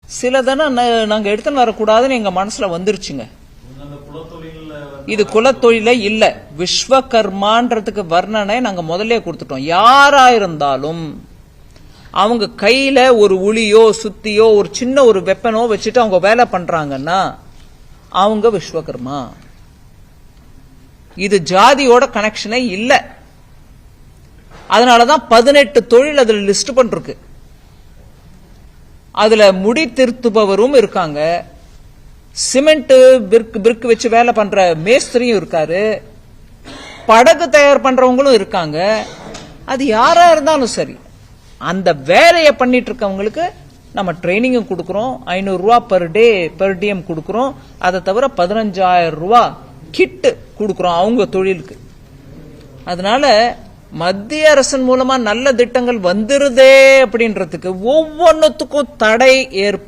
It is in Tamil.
சிலதான நாங்க எடுத்துன்னு வரக்கூடாதுன்னு எங்க மனசுல வந்துருச்சுங்க. இது குலத்தொழில இல்ல, விஸ்வகர்மான்றதுக்கு வர்ணனை நாங்க முதல்ல கொடுத்துட்டோம். யாரா இருந்தாலும் அவங்க கையில ஒரு உளியோ சுத்தியோ ஒரு சின்ன ஒரு வெப்பனோ வச்சுட்டு அவங்க வேலை பண்றாங்கன்னா அவங்க விஸ்வகர்மா. இது ஜாதியோட கனெக்ஷனே இல்ல. அதனாலதான் 18 தொழில் அதுல லிஸ்ட் பண்றது. அதுல முடி திருத்துபவரும் இருக்காங்க, சிமெண்ட் பிரிக் வச்சு வேலை பண்ற மேஸ்திரியும் இருக்காரு, படகு தயார் பண்றவங்களும் இருக்காங்க. அது யாரா இருந்தாலும் சரி, அந்த வேலையை பண்ணிட்டு இருக்கவங்களுக்கு நம்ம ட்ரைனிங்கும் கொடுக்கறோம். 500 ரூபாய் பெர் டிஎம் கொடுக்கறோம். அதை தவிர 15,000 ரூபாய் கிட் கொடுக்கறோம் அவங்க தொழிலுக்கு. அதனால மத்திய அரசின் மூலமா நல்ல திட்டங்கள் வந்துருதே அப்படின்றதுக்கு ஒவ்வொன்னுத்துக்கும் தடை ஏற்படும்.